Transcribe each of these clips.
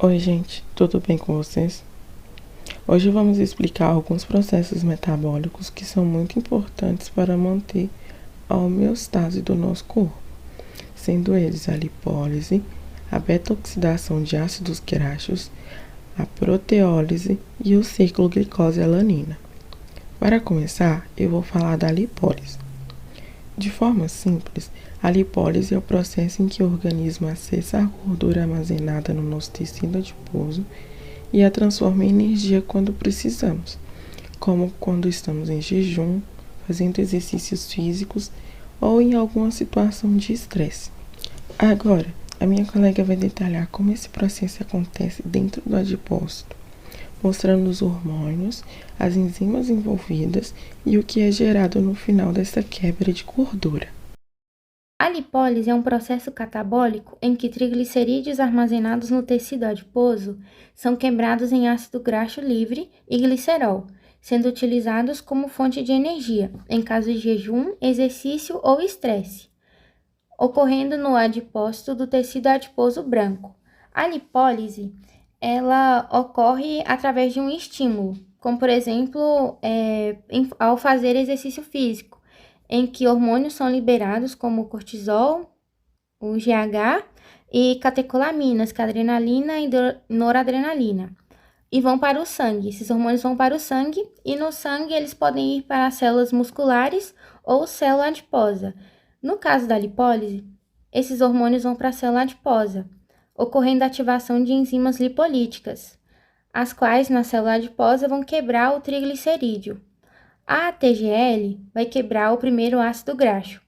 Oi, gente, tudo bem com vocês? Hoje vamos explicar alguns processos metabólicos que são muito importantes para manter a homeostase do nosso corpo, sendo eles a lipólise, a beta-oxidação de ácidos graxos, a proteólise e o ciclo glicose-alanina. Para começar, eu vou falar da lipólise. De forma simples, a lipólise é o processo em que o organismo acessa a gordura armazenada no nosso tecido adiposo e a transforma em energia quando precisamos, como quando estamos em jejum, fazendo exercícios físicos ou em alguma situação de estresse. Agora, a minha colega vai detalhar como esse processo acontece dentro do adipócito, mostrando os hormônios, as enzimas envolvidas e o que é gerado no final dessa quebra de gordura. A lipólise é um processo catabólico em que triglicerídeos armazenados no tecido adiposo são quebrados em ácido graxo livre e glicerol, sendo utilizados como fonte de energia em caso de jejum, exercício ou estresse, ocorrendo no adipócito do tecido adiposo branco. A lipólise, ela ocorre através de um estímulo, como por exemplo, ao fazer exercício físico, em que hormônios são liberados como o cortisol, o GH e catecolaminas, que é a adrenalina e noradrenalina, e vão para o sangue. Esses hormônios vão para o sangue e no sangue eles podem ir para as células musculares ou célula adiposa. No caso da lipólise, esses hormônios vão para a célula adiposa, ocorrendo a ativação de enzimas lipolíticas, as quais na célula adiposa vão quebrar o triglicerídeo. A TGL vai quebrar o primeiro ácido graxo.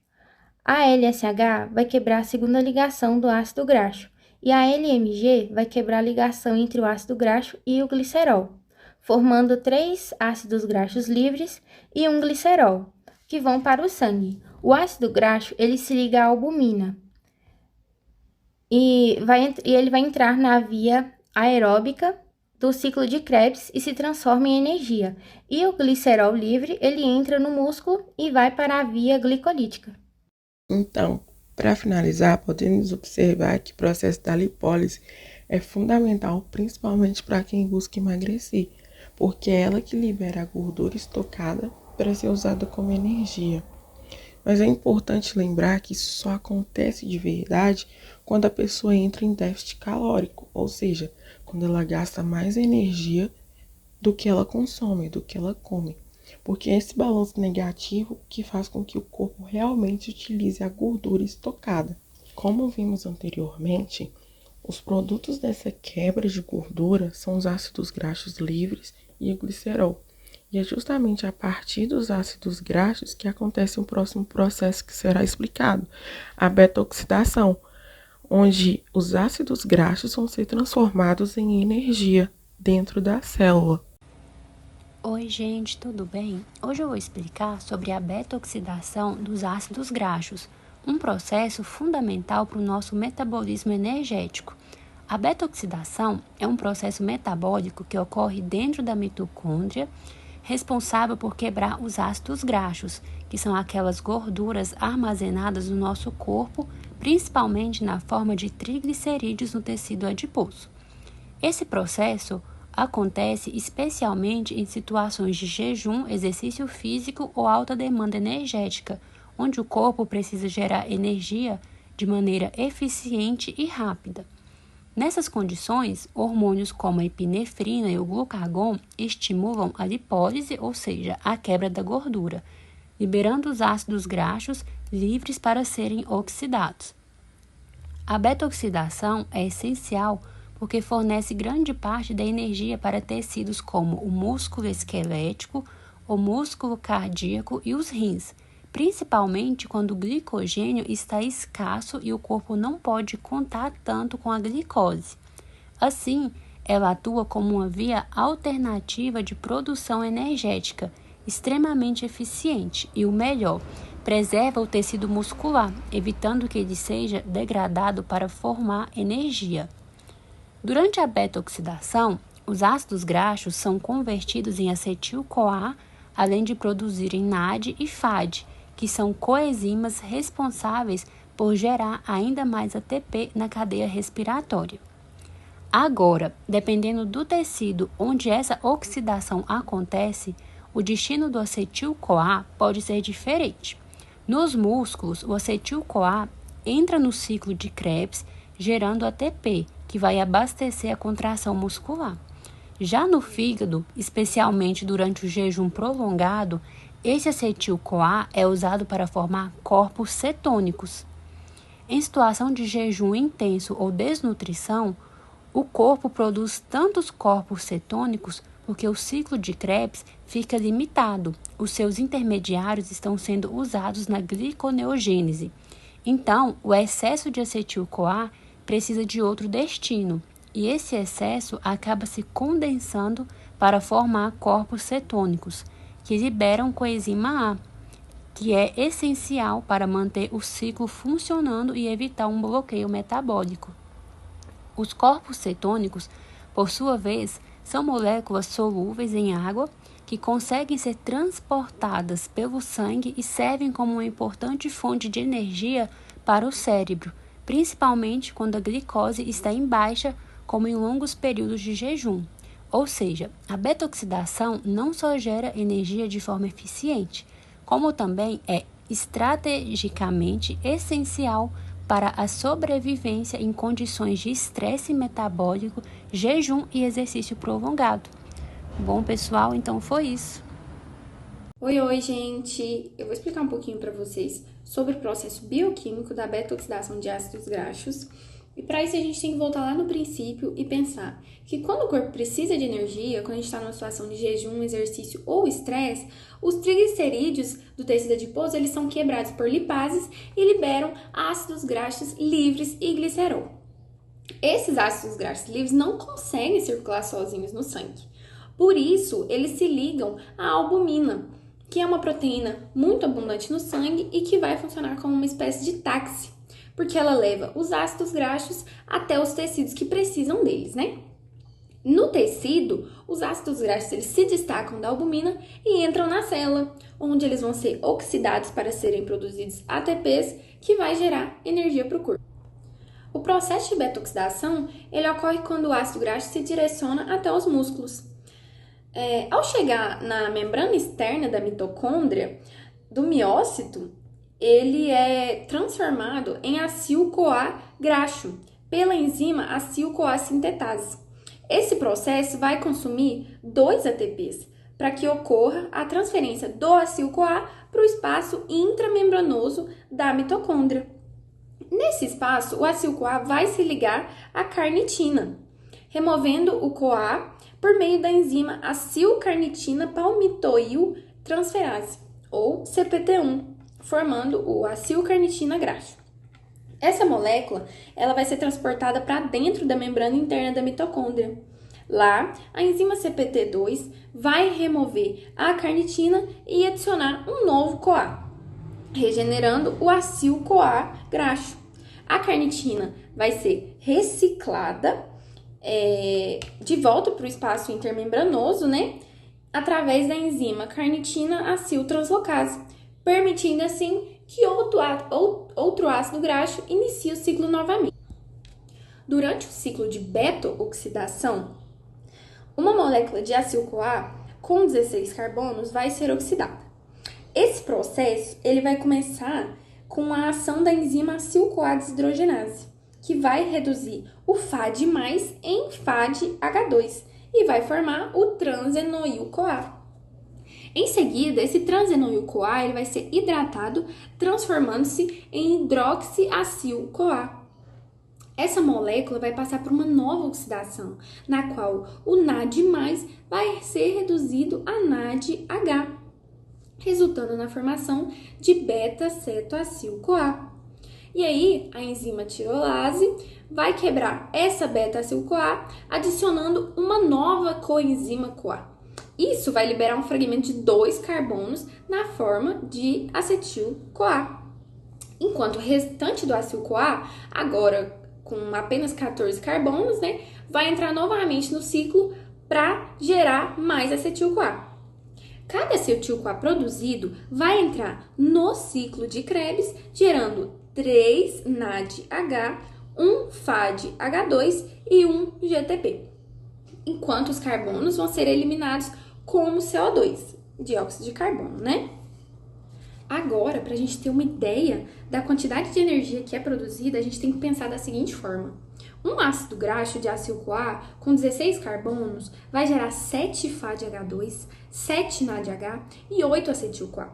A LSH vai quebrar a segunda ligação do ácido graxo. E a LMG vai quebrar a ligação entre o ácido graxo e o glicerol, formando 3 ácidos graxos livres e um glicerol, que vão para o sangue. O ácido graxo, ele se liga à albumina e ele vai entrar na via aeróbica do ciclo de Krebs e se transforma em energia. E o glicerol livre, ele entra no músculo e vai para a via glicolítica. Então, para finalizar, podemos observar que o processo da lipólise é fundamental principalmente para quem busca emagrecer, porque é ela que libera a gordura estocada para ser usada como energia. Mas é importante lembrar que isso só acontece de verdade quando a pessoa entra em déficit calórico, ou seja, quando ela gasta mais energia do que ela consome, do que ela come. Porque é esse balanço negativo que faz com que o corpo realmente utilize a gordura estocada. Como vimos anteriormente, os produtos dessa quebra de gordura são os ácidos graxos livres e o glicerol. E é justamente a partir dos ácidos graxos que acontece um próximo processo que será explicado, a beta-oxidação, onde os ácidos graxos vão ser transformados em energia dentro da célula. Oi, gente, tudo bem? Hoje eu vou explicar sobre a beta-oxidação dos ácidos graxos, um processo fundamental para o nosso metabolismo energético. A beta-oxidação é um processo metabólico que ocorre dentro da mitocôndria, responsável por quebrar os ácidos graxos, que são aquelas gorduras armazenadas no nosso corpo, principalmente na forma de triglicerídeos no tecido adiposo. Esse processo acontece especialmente em situações de jejum, exercício físico ou alta demanda energética, onde o corpo precisa gerar energia de maneira eficiente e rápida. Nessas condições, hormônios como a epinefrina e o glucagon estimulam a lipólise, ou seja, a quebra da gordura, liberando os ácidos graxos livres para serem oxidados. A beta-oxidação é essencial porque fornece grande parte da energia para tecidos como o músculo esquelético, o músculo cardíaco e os rins, principalmente quando o glicogênio está escasso e o corpo não pode contar tanto com a glicose. Assim, ela atua como uma via alternativa de produção energética, extremamente eficiente e, o melhor, preserva o tecido muscular, evitando que ele seja degradado para formar energia. Durante a beta-oxidação, os ácidos graxos são convertidos em acetil-CoA, além de produzirem NAD e FAD, que são coenzimas responsáveis por gerar ainda mais ATP na cadeia respiratória. Agora, dependendo do tecido onde essa oxidação acontece, o destino do acetil-CoA pode ser diferente. Nos músculos, o acetil-CoA entra no ciclo de Krebs, gerando ATP, que vai abastecer a contração muscular. Já no fígado, especialmente durante o jejum prolongado, esse acetil-CoA é usado para formar corpos cetônicos. Em situação de jejum intenso ou desnutrição, o corpo produz tantos corpos cetônicos porque o ciclo de Krebs fica limitado. Os seus intermediários estão sendo usados na gliconeogênese. Então, o excesso de acetil-CoA precisa de outro destino, e esse excesso acaba se condensando para formar corpos cetônicos, que liberam coenzima A, que é essencial para manter o ciclo funcionando e evitar um bloqueio metabólico. Os corpos cetônicos, por sua vez, são moléculas solúveis em água que conseguem ser transportadas pelo sangue e servem como uma importante fonte de energia para o cérebro, principalmente quando a glicose está em baixa, como em longos períodos de jejum. Ou seja, a beta-oxidação não só gera energia de forma eficiente, como também é estrategicamente essencial para a sobrevivência em condições de estresse metabólico, jejum e exercício prolongado. Bom, pessoal, então foi isso. Oi, gente! Eu vou explicar um pouquinho para vocês sobre o processo bioquímico da beta-oxidação de ácidos graxos. E para isso a gente tem que voltar lá no princípio e pensar que quando o corpo precisa de energia, quando a gente está numa situação de jejum, exercício ou estresse, os triglicerídeos do tecido adiposo eles são quebrados por lipases e liberam ácidos graxos livres e glicerol. Esses ácidos graxos livres não conseguem circular sozinhos no sangue. Por isso, eles se ligam à albumina, que é uma proteína muito abundante no sangue e que vai funcionar como uma espécie de táxi, porque ela leva os ácidos graxos até os tecidos que precisam deles, né? No tecido, os ácidos graxos eles se destacam da albumina e entram na célula, onde eles vão ser oxidados para serem produzidos ATPs, que vai gerar energia para o corpo. O processo de beta-oxidação ele ocorre quando o ácido graxo se direciona até os músculos. Ao chegar na membrana externa da mitocôndria, do miócito, ele é transformado em acil-CoA graxo pela enzima acil-CoA sintetase. Esse processo vai consumir 2 ATPs para que ocorra a transferência do acil-CoA para o espaço intramembranoso da mitocôndria. Nesse espaço, o acil-CoA vai se ligar à carnitina, removendo o CoA por meio da enzima acil-carnitina palmitoil transferase, ou CPT1, formando o acil-carnitina graxo. Essa molécula ela vai ser transportada para dentro da membrana interna da mitocôndria. Lá, a enzima CPT2 vai remover a carnitina e adicionar um novo CoA, regenerando o acil-CoA graxo. A carnitina vai ser reciclada de volta para o espaço intermembranoso, né? Através da enzima carnitina acil-translocase, permitindo assim que outro ácido graxo inicie o ciclo novamente. Durante o ciclo de beta-oxidação, uma molécula de acil-CoA com 16 carbonos vai ser oxidada. Esse processo ele vai começar com a ação da enzima acil-CoA desidrogenase, que vai reduzir o FAD+ em FADH2 e vai formar o transenoil-CoA. Em seguida, esse transenoil-CoA ele vai ser hidratado, transformando-se em hidroxiacil-CoA. Essa molécula vai passar por uma nova oxidação, na qual o NAD+ vai ser reduzido a NADH, resultando na formação de beta-cetoacil-CoA. E aí, a enzima tirolase vai quebrar essa beta-acil-CoA, adicionando uma nova coenzima CoA. Isso vai liberar um fragmento de 2 carbonos na forma de acetil-CoA. Enquanto o restante do acil-CoA, agora com apenas 14 carbonos, né, vai entrar novamente no ciclo para gerar mais acetil-CoA. Cada acetil-CoA produzido vai entrar no ciclo de Krebs, gerando 3 NADH, um FAD-H2 e um GTP, enquanto os carbonos vão ser eliminados como CO2, dióxido de carbono, né? Agora, para a gente ter uma ideia da quantidade de energia que é produzida, a gente tem que pensar da seguinte forma. Um ácido graxo de acil-CoA com 16 carbonos vai gerar 7 FAD-H2, 7 NADH e 8 acetil-CoA.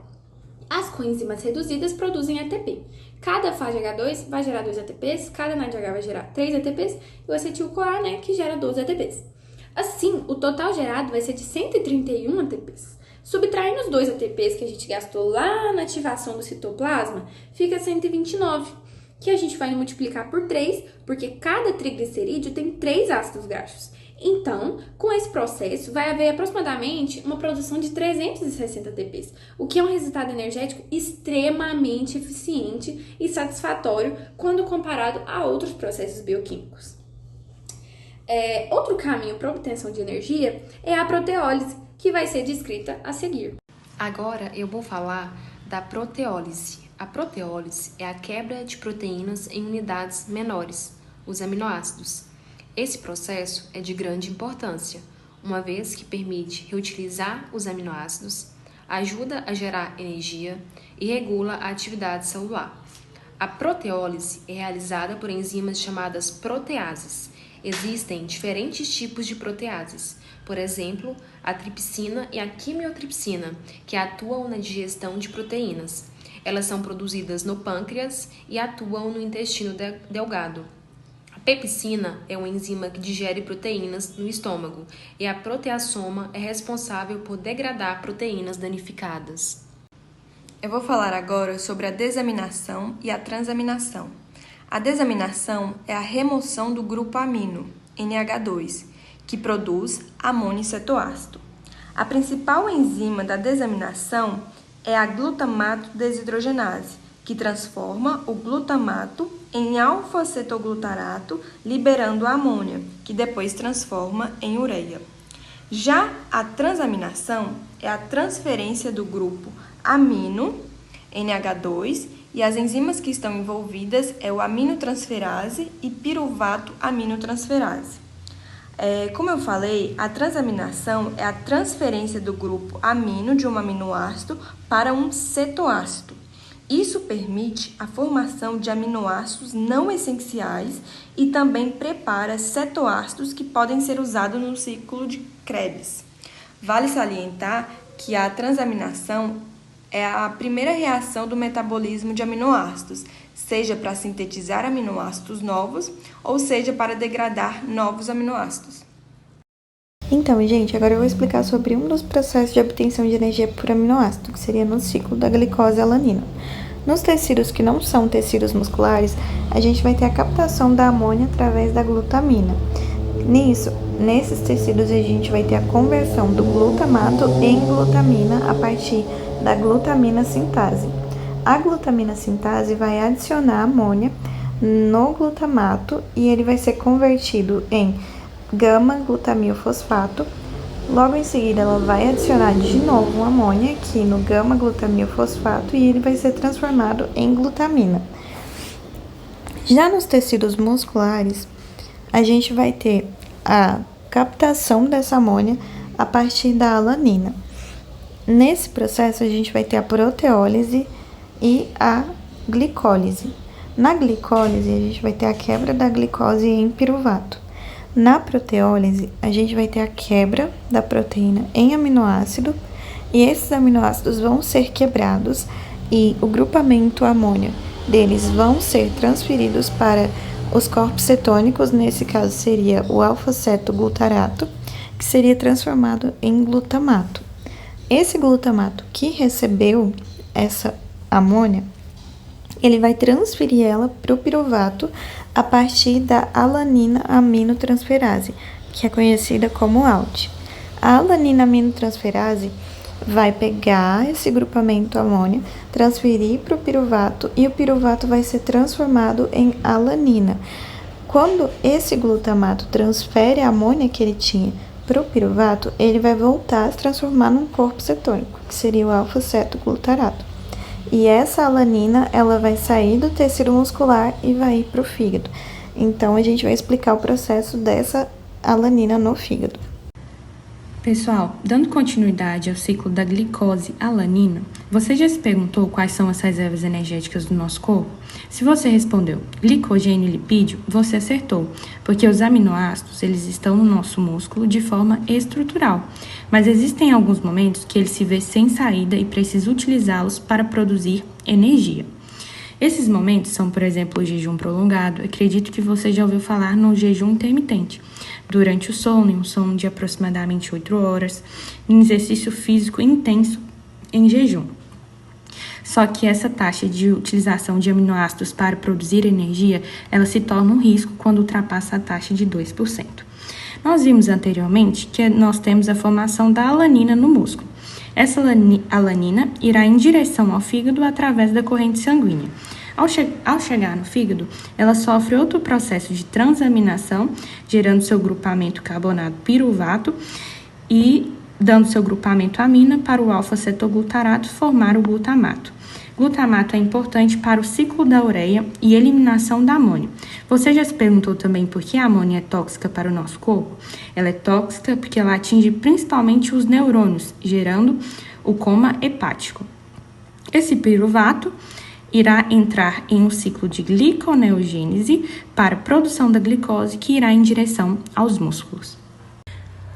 As coenzimas reduzidas produzem ATP. Cada FAD-H2 vai gerar 2 ATPs, cada NADH vai gerar 3 ATPs e o acetil-CoA, né, que gera 12 ATPs. Assim, o total gerado vai ser de 131 ATPs. Subtraindo os 2 ATPs que a gente gastou lá na ativação do citoplasma, fica 129, que a gente vai multiplicar por 3, porque cada triglicerídeo tem 3 ácidos graxos. Então, com esse processo, vai haver aproximadamente uma produção de 360 ATPs, o que é um resultado energético extremamente eficiente e satisfatório quando comparado a outros processos bioquímicos. Outro caminho para a obtenção de energia é a proteólise, que vai ser descrita a seguir. Agora eu vou falar da proteólise. A proteólise é a quebra de proteínas em unidades menores, os aminoácidos. Esse processo é de grande importância, uma vez que permite reutilizar os aminoácidos, ajuda a gerar energia e regula a atividade celular. A proteólise é realizada por enzimas chamadas proteases. Existem diferentes tipos de proteases, por exemplo, a tripsina e a quimiotripsina, que atuam na digestão de proteínas. Elas são produzidas no pâncreas e atuam no intestino delgado. A pepsina é uma enzima que digere proteínas no estômago e a proteasoma é responsável por degradar proteínas danificadas. Eu vou falar agora sobre a desaminação e a transaminação. A desaminação é a remoção do grupo amino, NH2, que produz amônio cetoácido. A principal enzima da desaminação é a glutamato desidrogenase, que transforma o glutamato em alfa-cetoglutarato, liberando a amônia, que depois transforma em ureia. Já a transaminação é a transferência do grupo amino, NH2, e as enzimas que estão envolvidas é o aminotransferase e piruvato aminotransferase. Como eu falei, a transaminação é a transferência do grupo amino de um aminoácido para um cetoácido. Isso permite a formação de aminoácidos não essenciais e também prepara cetoácidos que podem ser usados no ciclo de Krebs. Vale salientar que a transaminação é a primeira reação do metabolismo de aminoácidos, seja para sintetizar aminoácidos novos ou seja para degradar novos aminoácidos. Então, gente, agora eu vou explicar sobre um dos processos de obtenção de energia por aminoácido, que seria no ciclo da glicose alanina. Nos tecidos que não são tecidos musculares, a gente vai ter a captação da amônia através da glutamina. Nesses tecidos, a gente vai ter a conversão do glutamato em glutamina a partir da glutamina sintase. A glutamina sintase vai adicionar amônia no glutamato e ele vai ser convertido em gama-glutamilfosfato. Logo em seguida, ela vai adicionar de novo amônia aqui no gama-glutamilfosfato e ele vai ser transformado em glutamina. Já nos tecidos musculares, a gente vai ter a captação dessa amônia a partir da alanina. Nesse processo, a gente vai ter a proteólise e a glicólise. Na glicólise, a gente vai ter a quebra da glicose em piruvato. Na proteólise, a gente vai ter a quebra da proteína em aminoácido e esses aminoácidos vão ser quebrados e o grupamento amônio deles vão ser transferidos para os corpos cetônicos, nesse caso seria o alfa-cetoglutarato, que seria transformado em glutamato. Esse glutamato que recebeu essa amônia, ele vai transferir ela para o piruvato a partir da alanina aminotransferase, que é conhecida como ALT. A alanina aminotransferase vai pegar esse grupamento amônia, transferir para o piruvato e o piruvato vai ser transformado em alanina. Quando esse glutamato transfere a amônia que ele tinha para o piruvato, ele vai voltar a se transformar num corpo cetônico, que seria o alfa-cetoglutarato. E essa alanina, ela vai sair do tecido muscular e vai ir para o fígado. Então, a gente vai explicar o processo dessa alanina no fígado. Pessoal, dando continuidade ao ciclo da glicose-alanina, você já se perguntou quais são as reservas energéticas do nosso corpo? Se você respondeu glicogênio e lipídio, você acertou, porque os aminoácidos eles estão no nosso músculo de forma estrutural, mas existem alguns momentos que ele se vê sem saída e precisa utilizá-los para produzir energia. Esses momentos são, por exemplo, o jejum prolongado. Acredito que você já ouviu falar no jejum intermitente. Durante o sono, em um sono de aproximadamente 8 horas, em exercício físico intenso em jejum. Só que essa taxa de utilização de aminoácidos para produzir energia, ela se torna um risco quando ultrapassa a taxa de 2%. Nós vimos anteriormente que nós temos a formação da alanina no músculo. Essa alanina irá em direção ao fígado através da corrente sanguínea. Ao chegar no fígado, ela sofre outro processo de transaminação, gerando seu grupamento carbonato piruvato e dando seu grupamento amina para o alfa-cetoglutarato formar o glutamato. Glutamato é importante para o ciclo da ureia e eliminação da amônia. Você já se perguntou também por que a amônia é tóxica para o nosso corpo? Ela é tóxica porque ela atinge principalmente os neurônios, gerando o coma hepático. Esse piruvato irá entrar em um ciclo de gliconeogênese para a produção da glicose que irá em direção aos músculos.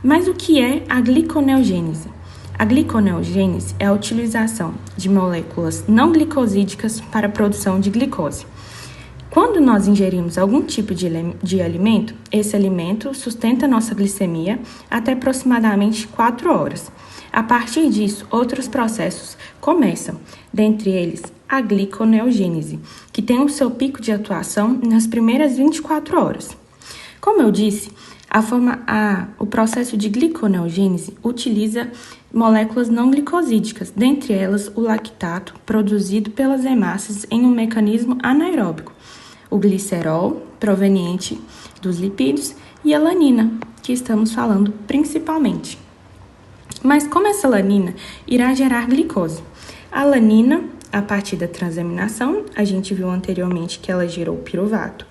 Mas o que é a gliconeogênese? A gliconeogênese é a utilização de moléculas não glicosídicas para a produção de glicose. Quando nós ingerimos algum tipo de alimento, esse alimento sustenta nossa glicemia até aproximadamente 4 horas. A partir disso, outros processos começam, dentre eles a gliconeogênese, que tem o seu pico de atuação nas primeiras 24 horas. Como eu disse, o processo de gliconeogênese utiliza moléculas não glicosídicas, dentre elas o lactato, produzido pelas hemácias em um mecanismo anaeróbico, o glicerol, proveniente dos lipídios, e a alanina, que estamos falando principalmente. Mas como essa alanina irá gerar glicose? A alanina, a partir da transaminação, a gente viu anteriormente que ela gerou piruvato.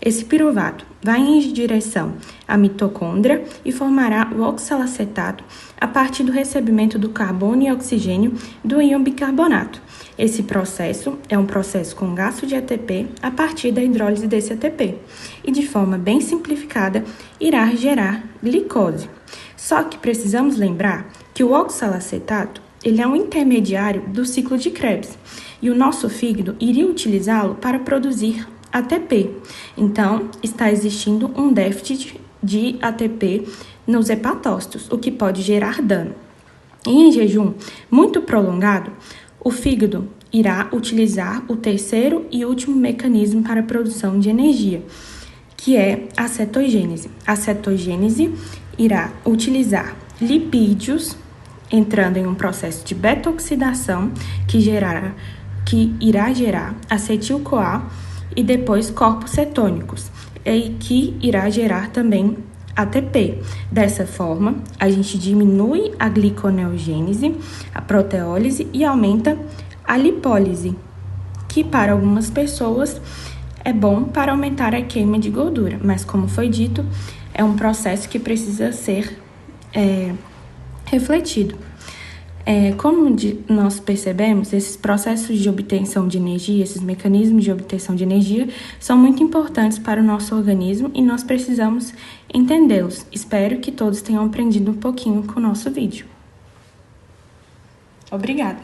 Esse piruvato vai em direção à mitocôndria e formará o oxalacetato a partir do recebimento do carbono e oxigênio do íon bicarbonato. Esse processo é um processo com gasto de ATP a partir da hidrólise desse ATP e, de forma bem simplificada, irá gerar glicose. Só que precisamos lembrar que o oxalacetato ele é um intermediário do ciclo de Krebs e o nosso fígado iria utilizá-lo para produzir ATP. Então, está existindo um déficit de ATP nos hepatócitos, o que pode gerar dano. E em jejum muito prolongado, o fígado irá utilizar o terceiro e último mecanismo para a produção de energia, que é a cetogênese. A cetogênese irá utilizar lipídios, entrando em um processo de beta-oxidação que irá gerar acetil-CoA e depois corpos cetônicos, e que irá gerar também ATP. Dessa forma, a gente diminui a gliconeogênese, a proteólise e aumenta a lipólise, que para algumas pessoas é bom para aumentar a queima de gordura, mas como foi dito, é um processo que precisa ser refletido. Como nós percebemos, esses processos de obtenção de energia, esses mecanismos de obtenção de energia são muito importantes para o nosso organismo e nós precisamos entendê-los. Espero que todos tenham aprendido um pouquinho com o nosso vídeo. Obrigada!